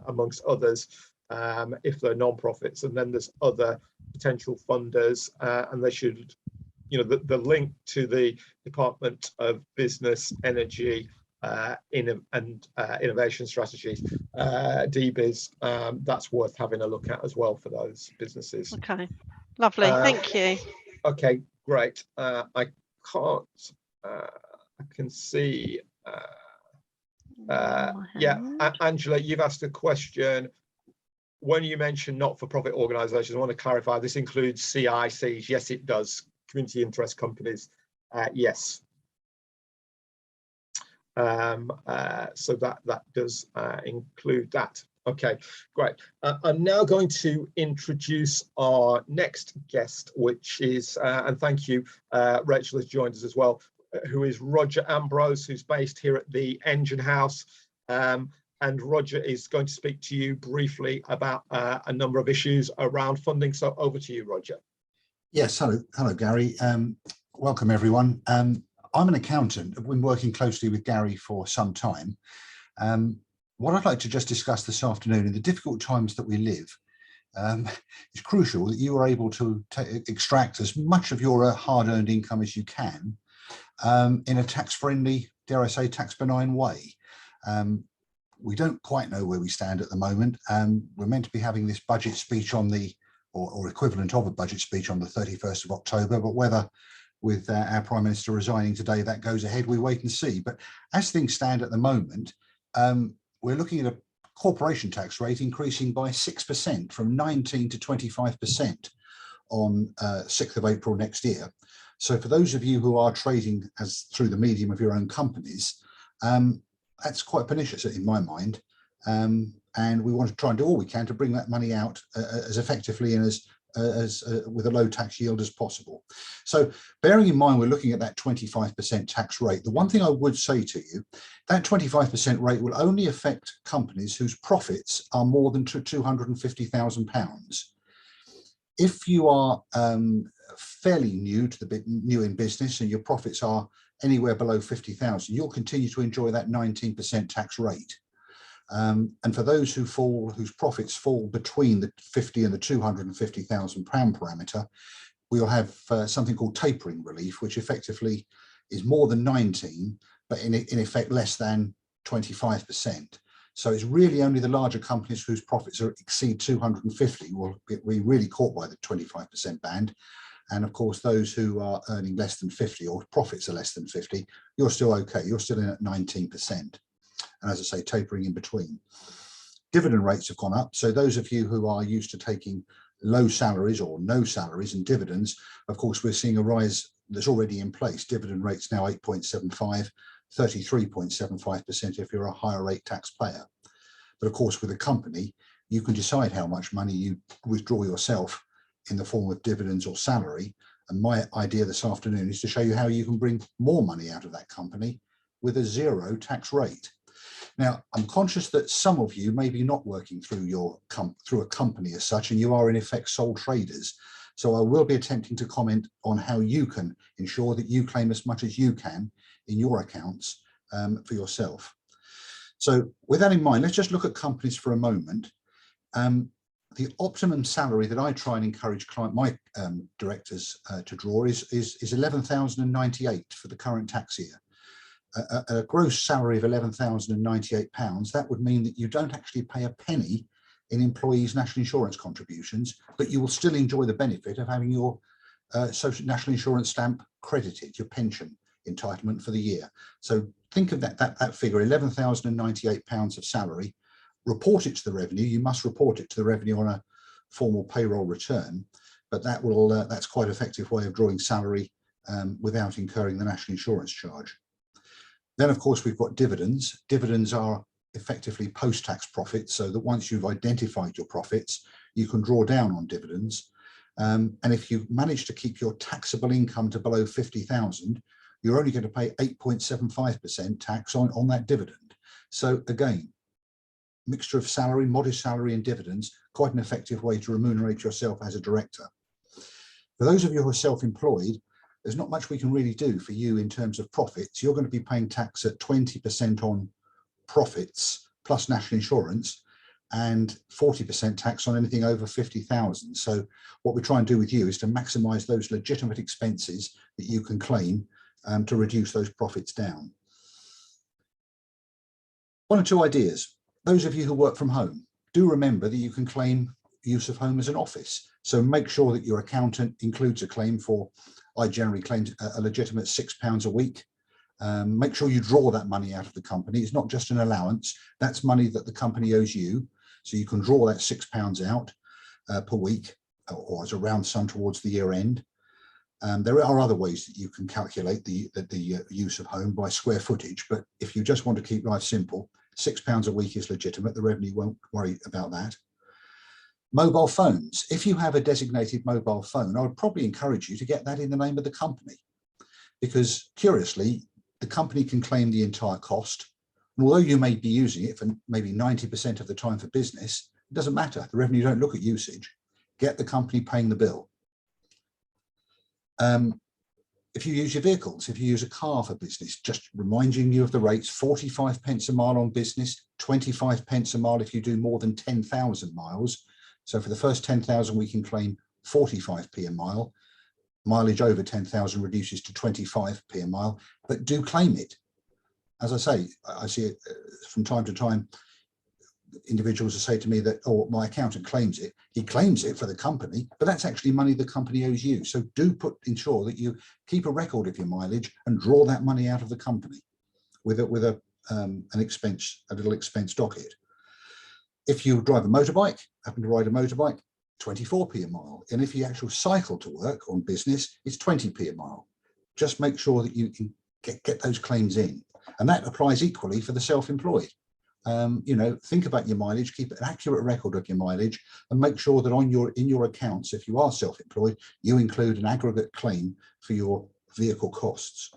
amongst others, if they're non-profits. And then there's other potential funders, and they should, the link to the Department of Business, Energy and Innovation Strategies, DBIS, that's worth having a look at as well for those businesses. Okay, lovely, thank you. Okay, great. I can see, Angela, you've asked a question. When you mention not-for-profit organisations, I want to clarify, this includes CICs. Yes, it does. Community interest companies, yes. So that does include that. Okay, great. I'm now going to introduce our next guest, which is, and thank you, Rachel has joined us as well, who is Roger Ambrose, who's based here at the Engine House. And Roger is going to speak to you briefly about a number of issues around funding. So over to you, Roger. Yes, hello, Gary. Welcome, everyone. I'm an accountant. I've been working closely with Gary for some time. What I'd like to just discuss this afternoon, in the difficult times that we live, it's crucial that you are able to extract as much of your hard-earned income as you can in a tax-friendly, dare I say, tax-benign way. We don't quite know where we stand at the moment. We're meant to be having this budget speech on the, or equivalent of a budget speech on the 31st of October, but whether with our Prime Minister resigning today that goes ahead, we wait and see. But as things stand at the moment, we're looking at a corporation tax rate increasing by 6% from 19 to 25% on 6th of April next year. So for those of you who are trading as through the medium of your own companies, that's quite pernicious in my mind. And we want to try and do all we can to bring that money out as effectively and as with a low tax yield as possible. So bearing in mind we're looking at that 25% tax rate, the one thing I would say to you, that 25% rate will only affect companies whose profits are more than £250,000. If you are fairly new in business and your profits are anywhere below 50,000, you'll continue to enjoy that 19% tax rate. And for those whose profits fall between the 50 and the 250,000 pound parameter, we'll have something called tapering relief, which effectively is more than 19, but in effect less than 25%. So it's really only the larger companies whose profits exceed 250 will be really caught by the 25% band. And of course, those who are earning less than 50 or profits are less than 50, you're still okay. You're still in at 19%. And as I say, tapering in between. Dividend rates have gone up. So those of you who are used to taking low salaries or no salaries and dividends, of course, we're seeing a rise that's already in place. Dividend rates now 8.75, 33.75% if you're a higher rate taxpayer. But of course, with a company, you can decide how much money you withdraw yourself in the form of dividends or salary. And my idea this afternoon is to show you how you can bring more money out of that company with a 0 tax rate. Now, I'm conscious that some of you may be not working through through a company as such, and you are in effect sole traders. So I will be attempting to comment on how you can ensure that you claim as much as you can in your accounts for yourself. So with that in mind, let's just look at companies for a moment. The optimum salary that I try and encourage my directors to draw is 11,098 for the current tax year. A gross salary of £11,098, that would mean that you don't actually pay a penny in employees' national insurance contributions, but you will still enjoy the benefit of having your national insurance stamp credited, your pension entitlement for the year. So think of that figure, £11,098 of salary. Report it to the revenue. You must report it to the revenue on a formal payroll return, but that's quite an effective way of drawing salary without incurring the national insurance charge. Then, of course, we've got dividends. Dividends are effectively post-tax profits, so that once you've identified your profits, you can draw down on dividends. And if you manage to keep your taxable income to below 50,000, you're only going to pay 8.75% tax on that dividend. So again, mixture of salary, modest salary and dividends, quite an effective way to remunerate yourself as a director. For those of you who are self-employed, there's not much we can really do for you in terms of profits. You're going to be paying tax at 20% on profits plus national insurance and 40% tax on anything over 50,000. So what we try and do with you is to maximize those legitimate expenses that you can claim to reduce those profits down. One or two ideas. Those of you who work from home, do remember that you can claim use of home as an office. So make sure that your accountant includes a claim for, I generally claim a legitimate £6 a week. Make sure you draw that money out of the company. It's not just an allowance. That's money that the company owes you. So you can draw that £6 out per week or as a round sum towards the year end. There are other ways that you can calculate the use of home by square footage. But if you just want to keep life simple, £6 a week is legitimate. The revenue won't worry about that. Mobile phones. If you have a designated mobile phone, I would probably encourage you to get that in the name of the company, because curiously, the company can claim the entire cost. And although you may be using it for maybe 90% of the time for business, it doesn't matter. The revenue don't look at usage. Get the company paying the bill. If you use your vehicles, if you use a car for business, just reminding you of the rates, 45 pence a mile on business, 25 pence a mile if you do more than 10,000 miles. So for the first 10,000, we can claim 45p a mile. Mileage over 10,000 reduces to 25p a mile, but do claim it. As I say, I see it from time to time, individuals will say to me that, oh, my accountant claims it. He claims it for the company, but that's actually money the company owes you. So do ensure that you keep a record of your mileage and draw that money out of the company with a little expense docket. If you drive a motorbike, happen to ride a motorbike, 24p a mile. And if you actually cycle to work on business, it's 20p a mile. Just make sure that you can get those claims in. And that applies equally for the self-employed. Think about your mileage, keep an accurate record of your mileage, and make sure that in your accounts, if you are self-employed, you include an aggregate claim for your vehicle costs.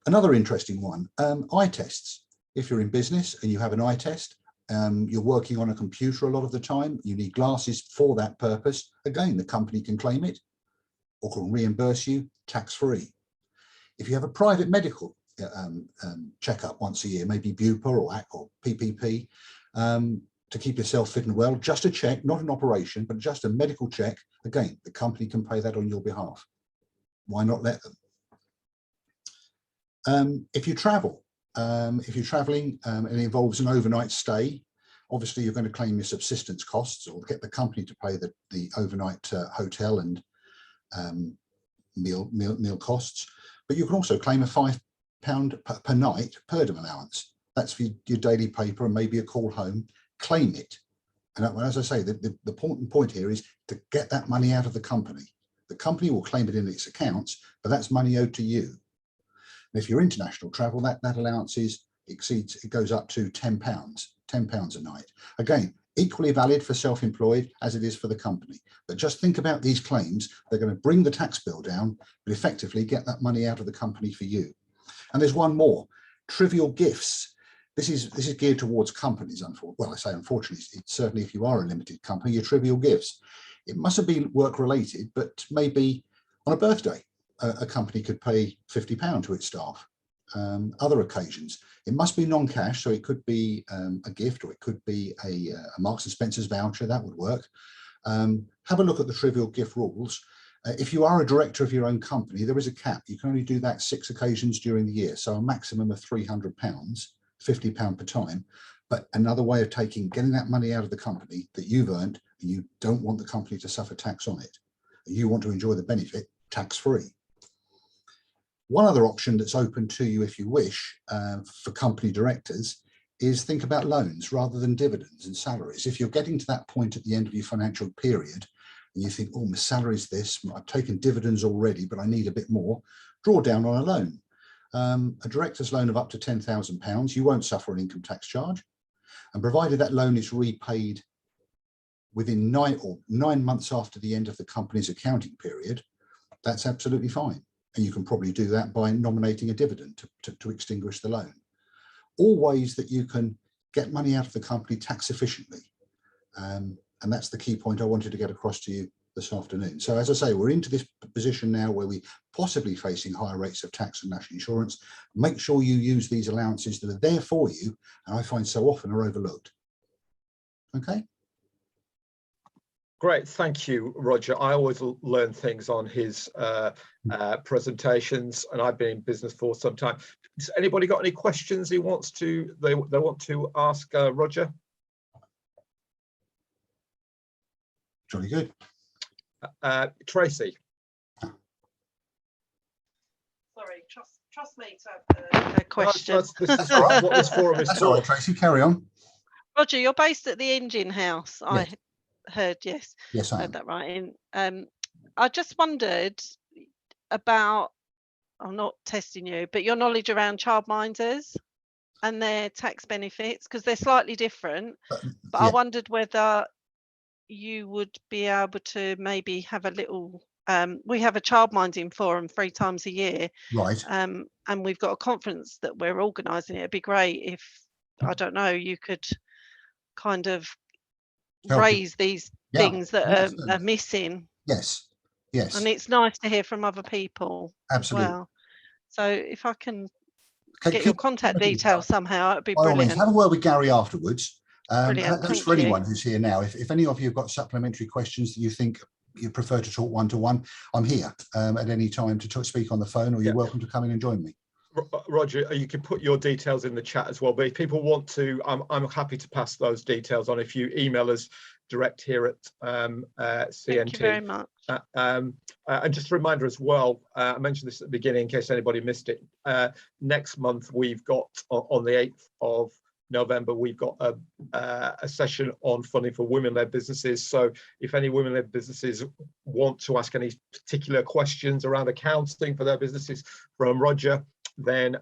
Another interesting one, eye tests. If you're in business and you have an eye test, you're working on a computer a lot of the time, you need glasses for that purpose. Again, the company can claim it or can reimburse you tax-free. If you have a private medical checkup once a year, maybe BUPA or PPP, to keep yourself fit and well, just a check, not an operation, but just a medical check. Again, the company can pay that on your behalf. Why not let them? If you travel, If you're traveling and it involves an overnight stay, obviously you're going to claim your subsistence costs or get the company to pay the overnight hotel and meal costs. But you can also claim a £5 per night PERDM allowance. That's for your daily paper and maybe a call home. Claim it. And as I say, the important point here is to get that money out of the company. The company will claim it in its accounts, but that's money owed to you. And if you're international travel, that allowance it goes up to £10 a night. Again, equally valid for self-employed as it is for the company. But just think about these claims. They're going to bring the tax bill down, but effectively get that money out of the company for you. And there's one more, trivial gifts. This is geared towards companies. Well, I say unfortunately, it's certainly if you are a limited company, your trivial gifts. It mustn't be work related, but maybe on a birthday, a company could pay £50 to its staff. Other occasions, it must be non-cash, so it could be a gift or it could be a Marks and Spencer's voucher. That would work. Have a look at the trivial gift rules. If you are a director of your own company, there is a cap. You can only do that 6 occasions during the year, so a maximum of £300, £50 per time. But another way of getting that money out of the company that you've earned, and you don't want the company to suffer tax on it. You want to enjoy the benefit tax-free. One other option that's open to you if you wish for company directors is think about loans rather than dividends and salaries. If you're getting to that point at the end of your financial period and you think, oh, my salary's this, I've taken dividends already, but I need a bit more, draw down on a loan. A director's loan of up to £10,000, you won't suffer an income tax charge. And provided that loan is repaid within 9 months after the end of the company's accounting period, that's absolutely fine. And you can probably do that by nominating a dividend to extinguish the loan. All ways that you can get money out of the company tax efficiently. And that's the key point I wanted to get across to you this afternoon. So as I say, we're into this position now where we're possibly facing higher rates of tax and national insurance. Make sure you use these allowances that are there for you, and I find so often are overlooked. Okay. Great, thank you, Roger. I always learn things on his presentations, and I've been in business for some time. Has anybody got any questions they want to ask Roger? Jolly good. Tracy. Sorry, trust me to have a question. This is what this forum is That's for. all right, Tracy, carry on. Roger, you're based at the Engine House. Yes. I heard, yes. Yes, I heard am. that right. I just wondered about, I'm not testing you, but your knowledge around childminders and their tax benefits, because they're slightly different. But yeah. I wondered whether you would be able to maybe have a little, we have a childminding forum 3 times a year. Right. And we've got a conference that we're organising. It'd be great if, I don't know, you could kind of raise these things that are missing. Yes, yes. And it's nice to hear from other people. Absolutely. As well. So if I can get your contact details somehow, it'd be brilliant. Have a word with Gary afterwards. Brilliant. That's for anyone who's here now. If any of you have got supplementary questions that you think you prefer to talk one-to-one, I'm here at any time to speak on the phone, or you're welcome to come in and join me. Roger, you can put your details in the chat as well, but if people want to, I'm happy to pass those details on. If you email us direct here at CNT. Thank you very much. And just a reminder as well, I mentioned this at the beginning in case anybody missed it. Next month, we've got, on the 8th of November, we've got a session on funding for women-led businesses. So if any women-led businesses want to ask any particular questions around accounting for their businesses from Roger, then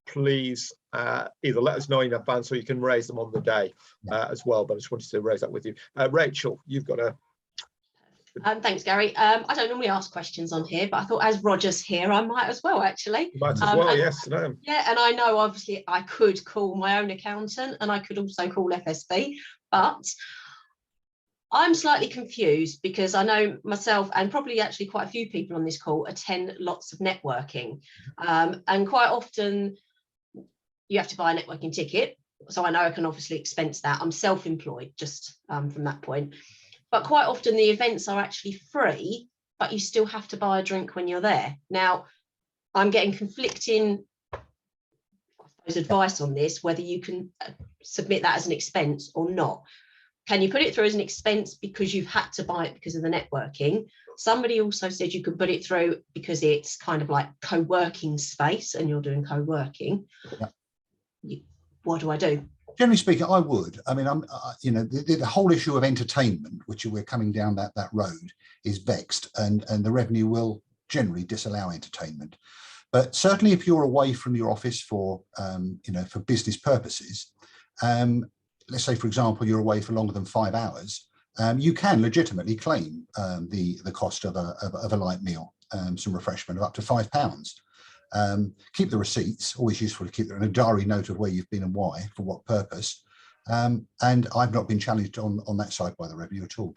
please either let us know in advance or you can raise them on the day as well. But I just wanted to raise that with you. Rachel, you've got a... Thanks, Gary. I don't normally ask questions on here, but I thought as Roger's here, I might as well, actually. You might as well, yes. No. Yeah, and I know, obviously, I could call my own accountant and I could also call FSB, but I'm slightly confused because I know myself and probably actually quite a few people on this call attend lots of networking. And quite often you have to buy a networking ticket. So I know I can obviously expense that. I'm self-employed just from that point. But quite often the events are actually free, but you still have to buy a drink when you're there. Now, I'm getting conflicting advice on this, whether you can submit that as an expense or not. Can you put it through as an expense because you've had to buy it because of the networking? Somebody also said you could put it through because it's kind of like co-working space and you're doing co-working. Yeah. What do I do? Generally speaking, I would. I mean, the whole issue of entertainment, which we're coming down that road, is vexed, and the revenue will generally disallow entertainment. But certainly, if you're away from your office for for business purposes, let's say, for example, you're away for longer than 5 hours, you can legitimately claim the cost of a light meal, some refreshment of up to £5. Keep the receipts, always useful to keep a diary note of where you've been and why, for what purpose. And I've not been challenged on that side by the revenue at all.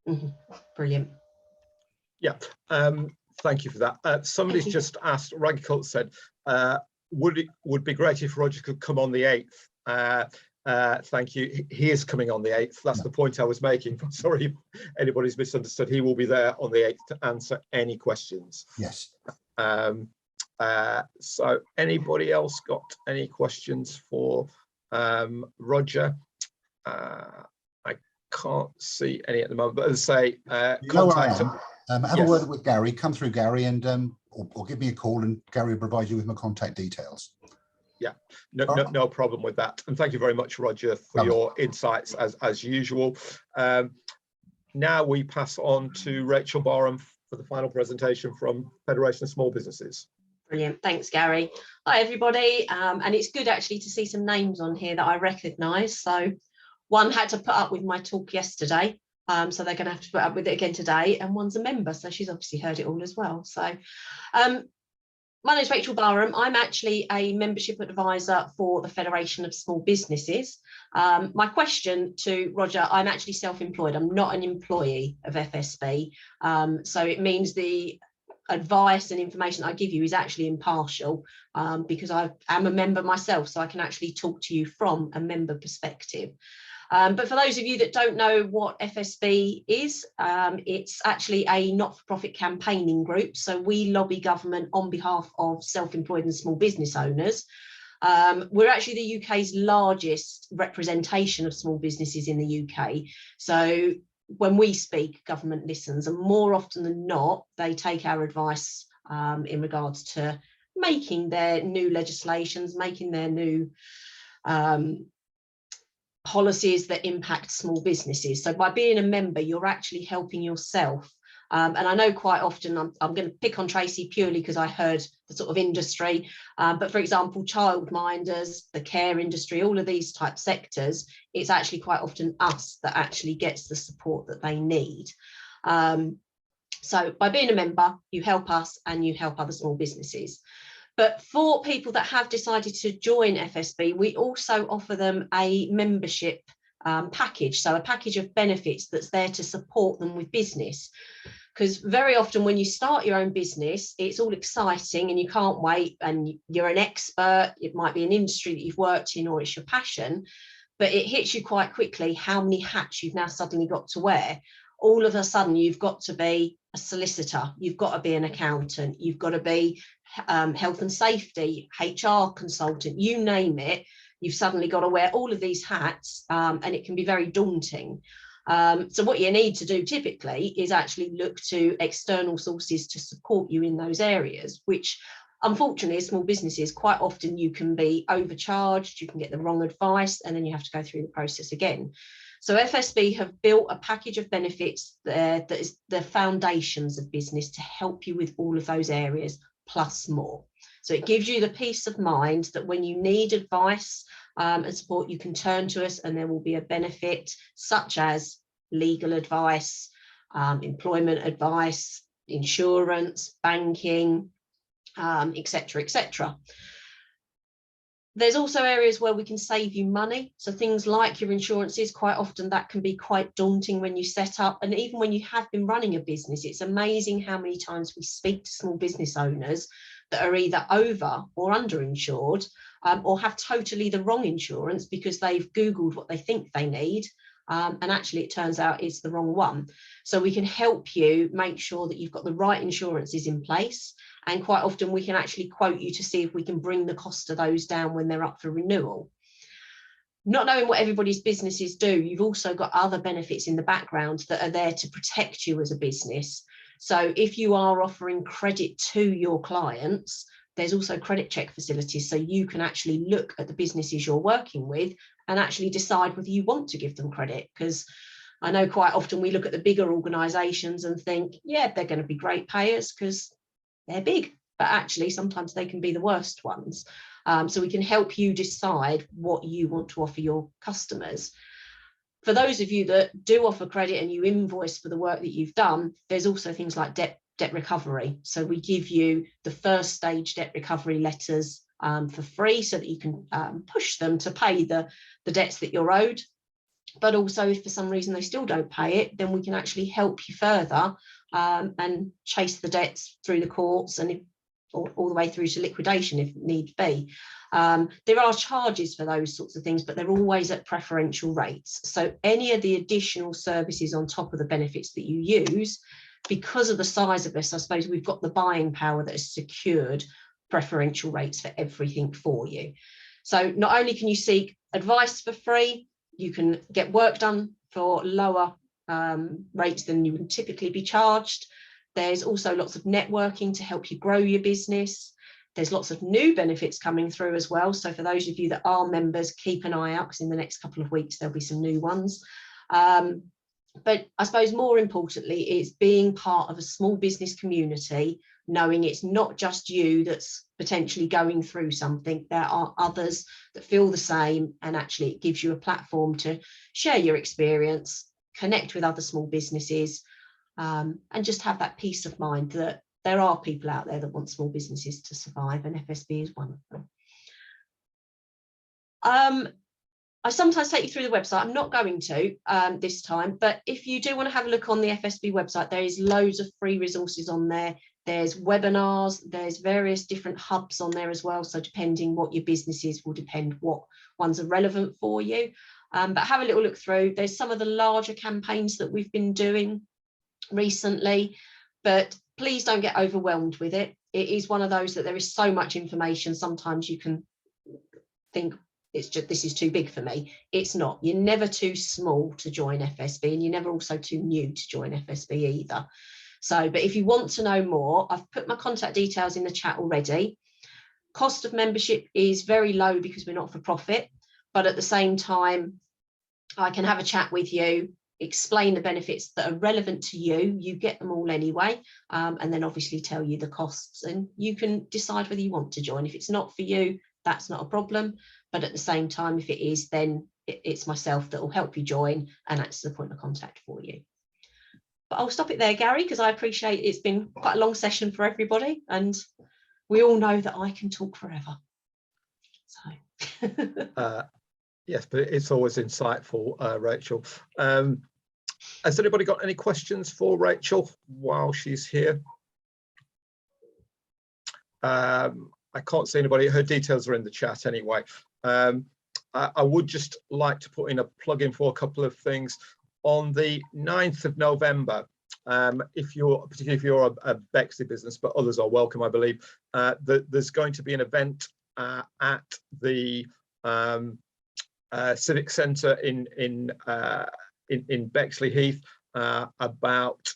Mm-hmm. Brilliant. Yeah, thank you for that. Somebody's just asked, Ragcult said, would be great if Roger could come on the 8th. Thank you. He is coming on the 8th. That's the point I was making. Sorry if anybody's misunderstood. He will be there on the 8th to answer any questions. Yes. So anybody else got any questions for Roger? I can't see any at the moment, but as I say, contact him. Have a word with Gary, come through Gary, and or give me a call, and Gary will provide you with my contact details. Yeah, no problem with that. And thank you very much, Roger, for your insights as usual. Now we pass on to Rachel Barham for the final presentation from Federation of Small Businesses. Brilliant. Thanks, Gary. Hi, everybody. And it's good actually to see some names on here that I recognise. So one had to put up with my talk yesterday. So they're going to have to put up with it again today. And one's a member. So she's obviously heard it all as well. So my name is Rachel Barham. I'm actually a membership advisor for the Federation of Small Businesses. My question to Roger, I'm actually self-employed. I'm not an employee of FSB. So it means the advice and information I give you is actually impartial because I am a member myself, so I can actually talk to you from a member perspective. But for those of you that don't know what FSB is, it's actually a not-for-profit campaigning group. So we lobby government on behalf of self-employed and small business owners. We're actually the UK's largest representation of small businesses in the UK. So when we speak, government listens, and more often than not, they take our advice in regards to making their new legislations, making their new policies that impact small businesses. So by being a member, you're actually helping yourself. And I know quite often I'm going to pick on Tracy purely because I heard the sort of industry, but for example, childminders, the care industry, all of these type sectors, it's actually quite often us that actually gets the support that they need. So by being a member, you help us and you help other small businesses. But for people that have decided to join FSB, we also offer them a membership package, so a package of benefits that's there to support them with business. Because very often when you start your own business, it's all exciting and you can't wait and you're an expert. It might be an industry that you've worked in or it's your passion, but it hits you quite quickly how many hats you've now suddenly got to wear. All of a sudden, you've got to be a solicitor, you've got to be an accountant, you've got to be health and safety, HR consultant, you name it, you've suddenly got to wear all of these hats, and it can be very daunting. So what you need to do typically is actually look to external sources to support you in those areas, which unfortunately as small businesses, quite often you can be overcharged, you can get the wrong advice, and then you have to go through the process again. So FSB have built a package of benefits that is the foundations of business to help you with all of those areas, plus more. So it gives you the peace of mind that when you need advice and support, you can turn to us and there will be a benefit such as legal advice, employment advice, insurance, banking, etc., etc. There's also areas where we can save you money. So things like your insurances, quite often that can be quite daunting when you set up. And even when you have been running a business, it's amazing how many times we speak to small business owners that are either over or underinsured or have totally the wrong insurance because they've Googled what they think they need. And actually it turns out it's the wrong one. So we can help you make sure that you've got the right insurances in place And quite often we can actually quote you to see if we can bring the cost of those down when they're up for renewal. Not knowing what everybody's businesses do, you've also got other benefits in the background that are there to protect you as a business. So if you are offering credit to your clients, there's also credit check facilities, so you can actually look at the businesses you're working with and actually decide whether you want to give them credit. Because I know quite often we look at the bigger organisations and think, yeah, they're going to be great payers because they're big, but actually sometimes they can be the worst ones. So we can help you decide what you want to offer your customers. For those of you that do offer credit and you invoice for the work that you've done, there's also things like debt recovery. So we give you the first stage debt recovery letters for free, so that you can push them to pay the debts that you're owed. But also, if for some reason they still don't pay it, then we can actually help you further and chase the debts through the courts and all the way through to liquidation if need be. There are charges for those sorts of things, but they're always at preferential rates. So any of the additional services on top of the benefits that you use, because of the size of us, I suppose we've got the buying power that has secured preferential rates for everything for you. So not only can you seek advice for free, you can get work done for lower rates than you would typically be charged. There's also lots of networking to help you grow your business. There's lots of new benefits coming through as well. So for those of you that are members, keep an eye out, because in the next couple of weeks, there'll be some new ones. But I suppose more importantly, it's being part of a small business community, knowing it's not just you that's potentially going through something. There are others that feel the same, and actually it gives you a platform to share your experience, connect with other small businesses, and just have that peace of mind that there are people out there that want small businesses to survive, and FSB is one of them. I sometimes take you through the website. I'm not going to this time, but if you do want to have a look on the FSB website, there is loads of free resources on there. There's webinars, there's various different hubs on there as well. So depending what your business is will depend what ones are relevant for you. But have a little look through. There's some of the larger campaigns that we've been doing recently, but please don't get overwhelmed with it. It is one of those that there is so much information. Sometimes you can think, it's just, this is too big for me. It's not. You're never too small to join FSB, and you're never also too new to join FSB either. So, but if you want to know more, I've put my contact details in the chat already. Cost of membership is very low because we're not for profit, but at the same time, I can have a chat with you, explain the benefits that are relevant to you. You get them all anyway, and then obviously tell you the costs, and you can decide whether you want to join. If it's not for you, that's not a problem. But at the same time, if it is, then it's myself that will help you join, and that's the point of contact for you. But I'll stop it there, Gary, because I appreciate it's been quite a long session for everybody, and we all know that I can talk forever. So. Yes, but it's always insightful, Rachel. Has anybody got any questions for Rachel while she's here? I can't see anybody. Her details are in the chat anyway. I would just like to put in a plug in for a couple of things. On the 9th of November, particularly if you're a Bexley business, but others are welcome, I believe, there's going to be an event at the Civic Centre in Bexley Heath about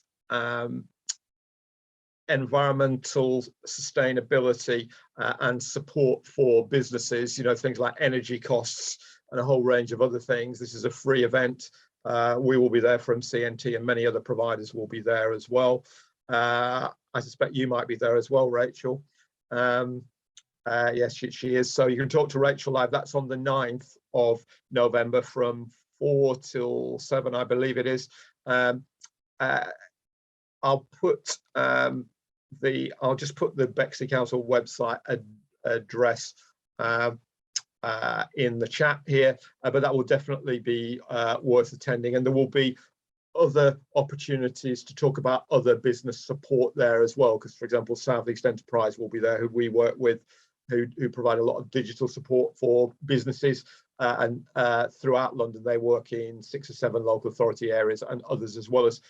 environmental sustainability and support for businesses, you know, things like energy costs and a whole range of other things. This is a free event. We will be there from CNT, and many other providers will be there as well. I suspect you might be there as well, Rachel. Yes, she is. So you can talk to Rachel live. That's on the 9th of November from 4 till 7, I believe it is. I'll just put the Bexley Council website address in the chat here, but that will definitely be worth attending, and there will be other opportunities to talk about other business support there as well, because, for example, Southeast Enterprise will be there, who we work with, who provide a lot of digital support for businesses, and throughout London they work in 6 or 7 local authority areas and others, as well as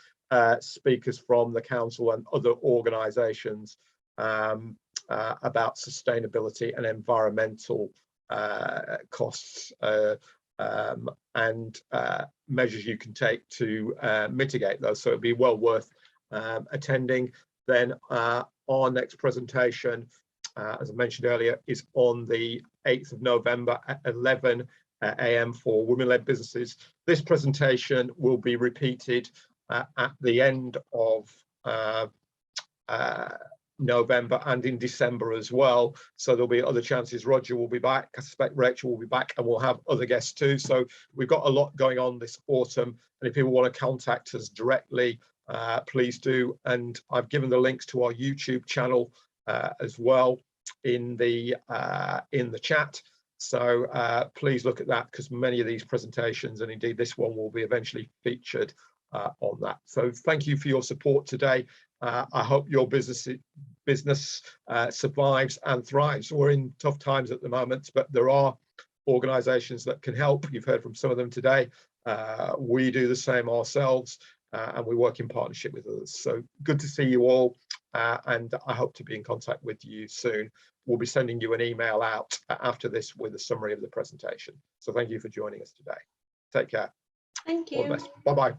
speakers from the council and other organisations about sustainability and environmental costs and measures you can take to mitigate those. So it'd be well worth attending. Then our next presentation, as I mentioned earlier, is on the 8th of November at 11 a.m. for women-led businesses. This presentation will be repeated at the end of November and in December as well. So there'll be other chances. Roger will be back. I suspect Rachel will be back, and we'll have other guests too. So we've got a lot going on this autumn. And if people want to contact us directly, please do. And I've given the links to our YouTube channel as well in the chat. So please look at that, because many of these presentations, and indeed this one, will be eventually featured on that. So thank you for your support today. I hope your business survives and thrives. We're in tough times at the moment, but there are organisations that can help. You've heard from some of them today. We do the same ourselves, and we work in partnership with others. So good to see you all, and I hope to be in contact with you soon. We'll be sending you an email out after this with a summary of the presentation. So thank you for joining us today. Take care. Thank you. All the best. Bye-bye.